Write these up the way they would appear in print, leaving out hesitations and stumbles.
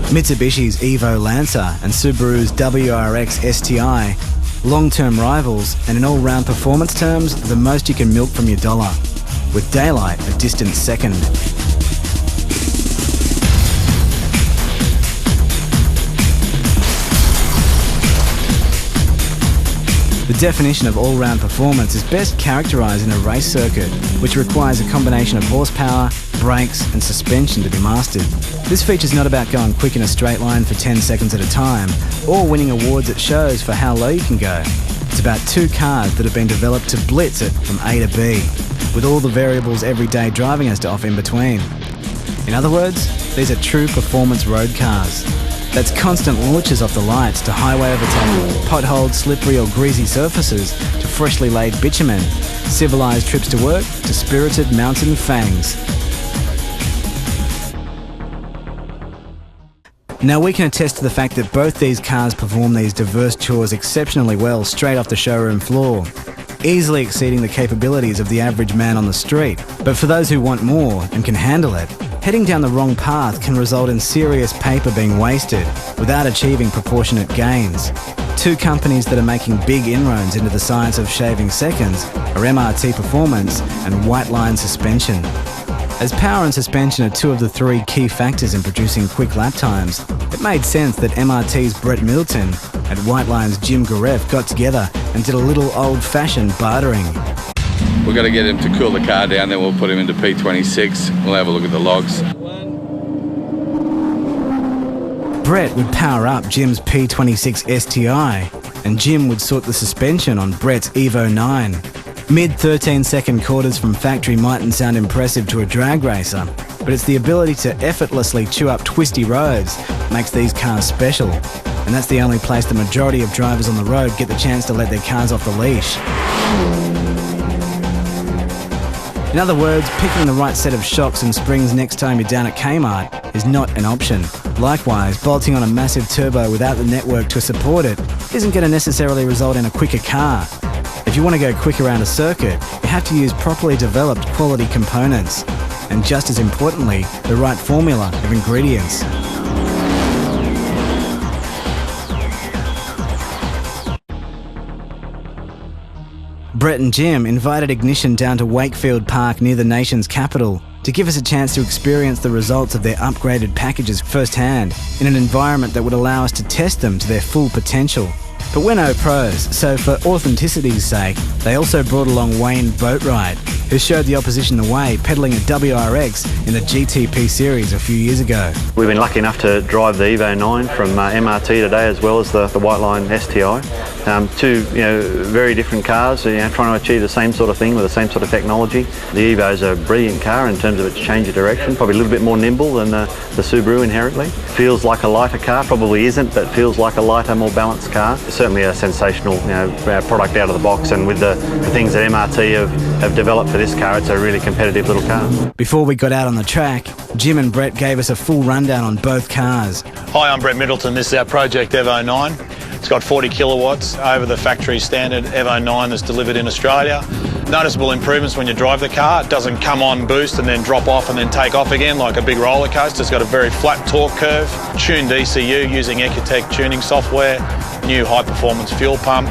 Mitsubishi's EVO Lancer and Subaru's WRX STI, long-term rivals, and in all-round performance terms, the most you can milk from your dollar, with daylight a distant second. The definition of all-round performance is best characterised in a race circuit, which requires a combination of horsepower, brakes and suspension to be mastered. This feature's not about going quick in a straight line for 10 seconds at a time, or winning awards at shows for how low you can go. It's about two cars that have been developed to blitz it from A to B, with all the variables everyday driving has to offer in between. In other words, these are true performance road cars. That's constant launches off the lights to highway overtaking, potholed, slippery or greasy surfaces to freshly laid bitumen, civilised trips to work to spirited mountain fangs. Now we can attest to the fact that both these cars perform these diverse chores exceptionally well straight off the showroom floor, easily exceeding the capabilities of the average man on the street. But for those who want more and can handle it, heading down the wrong path can result in serious paper being wasted without achieving proportionate gains. Two companies that are making big inroads into the science of shaving seconds are MRT Performance and Whiteline Suspension. As power and suspension are two of the three key factors in producing quick lap times, it made sense that MRT's Brett Middleton and Whiteline's Jim Gareff got together and did a little old-fashioned bartering. We've got to get him to cool the car down, then we'll put him into P26. We'll have a look at the logs. Brett would power up Jim's P26 STI, and Jim would sort the suspension on Brett's EVO 9. Mid-13-second quarters from factory mightn't sound impressive to a drag racer, but it's the ability to effortlessly chew up twisty roads that makes these cars special. And that's the only place the majority of drivers on the road get the chance to let their cars off the leash. In other words, picking the right set of shocks and springs next time you're down at Kmart is not an option. Likewise, bolting on a massive turbo without the network to support it isn't going to necessarily result in a quicker car. If you want to go quick around a circuit, you have to use properly developed quality components, and just as importantly, the right formula of ingredients. Brett and Jim invited Ignition down to Wakefield Park near the nation's capital to give us a chance to experience the results of their upgraded packages firsthand in an environment that would allow us to test them to their full potential. But we're no pros, so for authenticity's sake, they also brought along Wayne Boatwright, who showed the opposition the way, peddling a WRX in the GTP series a few years ago. We've been lucky enough to drive the EVO 9 from MRT today, as well as the Whiteline STI. Two very different cars, trying to achieve the same sort of thing with the same sort of technology. The EVO is a brilliant car in terms of its change of direction, probably a little bit more nimble than the Subaru inherently. Feels like a lighter car, probably isn't, but feels like a lighter, more balanced car. Certainly a sensational product out of the box, and with the things that MRT have developed for this car, it's a really competitive little car. Before we got out on the track, Jim and Brett gave us a full rundown on both cars. Hi, I'm Brett Middleton. This is our Project EVO 9. It's got 40 kilowatts over the factory standard EVO 9 that's delivered in Australia. Noticeable improvements when you drive the car. It doesn't come on, boost and then drop off and then take off again like a big roller coaster. It's got a very flat torque curve, tuned ECU using Ecotec tuning software, new high performance fuel pump,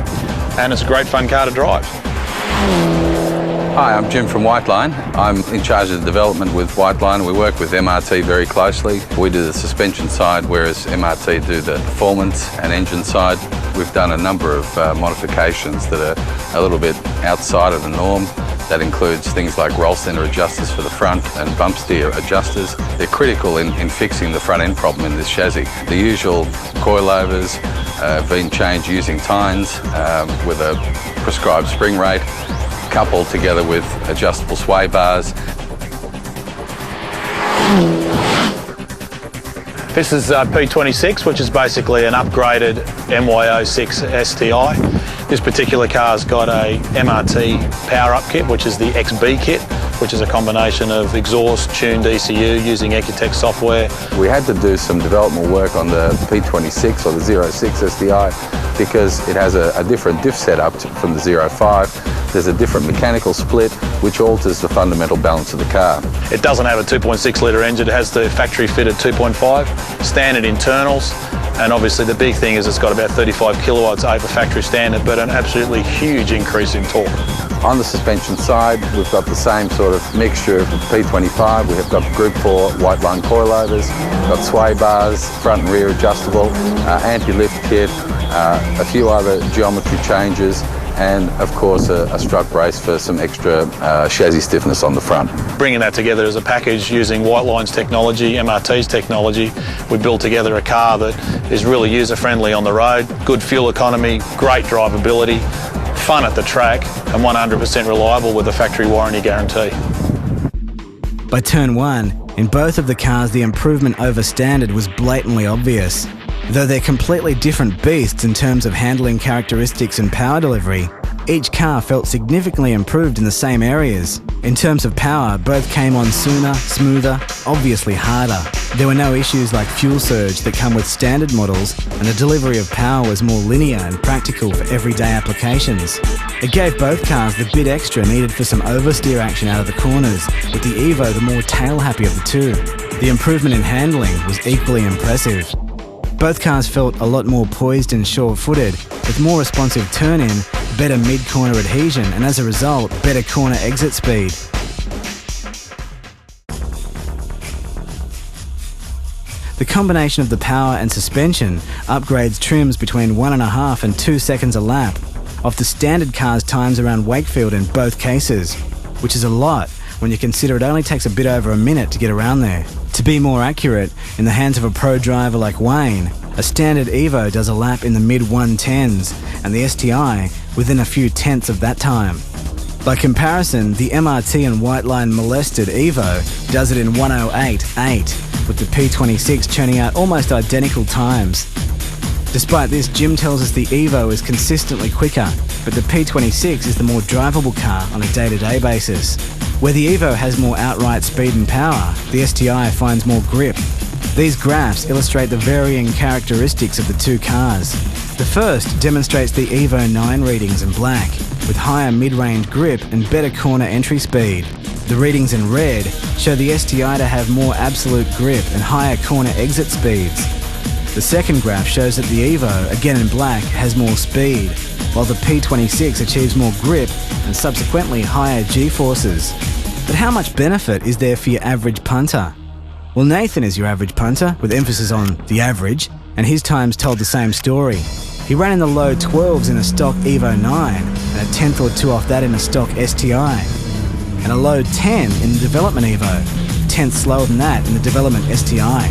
and it's a great fun car to drive. Hi, I'm Jim from Whiteline. I'm in charge of the development with Whiteline. We work with MRT very closely. We do the suspension side, whereas MRT do the performance and engine side. We've done a number of modifications that are a little bit outside of the norm. That includes things like roll centre adjusters for the front and bump steer adjusters. They're critical in fixing the front end problem in this chassis. The usual coilovers have been changed using tines with a prescribed spring rate, coupled together with adjustable sway bars. This is P26, which is basically an upgraded MY06 STI. This particular car's got a MRT power-up kit, which is the XB kit, which is a combination of exhaust, tuned ECU using Ecotec software. We had to do some development work on the P26 or the 06 STI because it has a different diff setup from the 05. There's a different mechanical split which alters the fundamental balance of the car. It doesn't have a 2.6 litre engine, it has the factory fitted 2.5, standard internals, and obviously the big thing is it's got about 35 kilowatts over factory standard, but an absolutely huge increase in torque. On the suspension side, we've got the same sort of mixture of P25. We have got Group 4 Whiteline coilovers, got sway bars, front and rear adjustable, anti-lift kit, a few other geometry changes, and of course a strut brace for some extra chassis stiffness on the front. Bringing that together as a package using Whiteline's technology, MRT's technology, we built together a car that is really user-friendly on the road, good fuel economy, great drivability, fun at the track, and 100% reliable with a factory warranty guarantee. By turn 1, in both of the cars the improvement over standard was blatantly obvious. Though they're completely different beasts in terms of handling characteristics and power delivery, each car felt significantly improved in the same areas. In terms of power, both came on sooner, smoother, obviously harder. There were no issues like fuel surge that come with standard models, and the delivery of power was more linear and practical for everyday applications. It gave both cars the bit extra needed for some oversteer action out of the corners, with the EVO the more tail-happy of the two. The improvement in handling was equally impressive. Both cars felt a lot more poised and sure-footed, with more responsive turn-in, better mid-corner adhesion, and as a result, better corner exit speed. The combination of the power and suspension upgrades trims between 1.5 and 2 seconds a lap, off the standard car's times around Wakefield in both cases, which is a lot when you consider it only takes a bit over a minute to get around there. To be more accurate, in the hands of a pro driver like Wayne, a standard EVO does a lap in the mid-110s, and the STI within a few tenths of that time. By comparison, the MRT and Whiteline molested EVO does it in 1:08.8, with the P26 churning out almost identical times. Despite this, Jim tells us the EVO is consistently quicker, but the P26 is the more drivable car on a day-to-day basis. Where the EVO has more outright speed and power, the STI finds more grip. These graphs illustrate the varying characteristics of the two cars. The first demonstrates the EVO 9 readings in black, with higher mid-range grip and better corner entry speed. The readings in red show the STI to have more absolute grip and higher corner exit speeds. The second graph shows that the EVO, again in black, has more speed, while the P26 achieves more grip and subsequently higher G-forces. But how much benefit is there for your average punter? Well, Nathan is your average punter, with emphasis on the average, and his times told the same story. He ran in the low 12s in a stock EVO 9, and a tenth or two off that in a stock STI, and a low 10 in the development EVO, tenth slower than that in the development STI.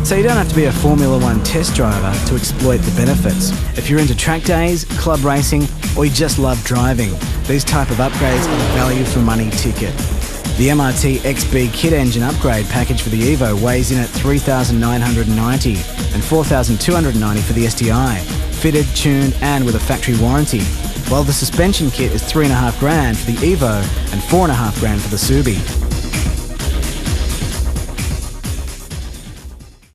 So you don't have to be a Formula 1 test driver to exploit the benefits. If you're into track days, club racing, or you just love driving, these type of upgrades are the value for money ticket. The MRT XB kit engine upgrade package for the EVO weighs in at 3,990 and 4,290 for the STI, fitted, tuned and with a factory warranty, while the suspension kit is $3.5 grand for the EVO and $4.5 grand for the Subi.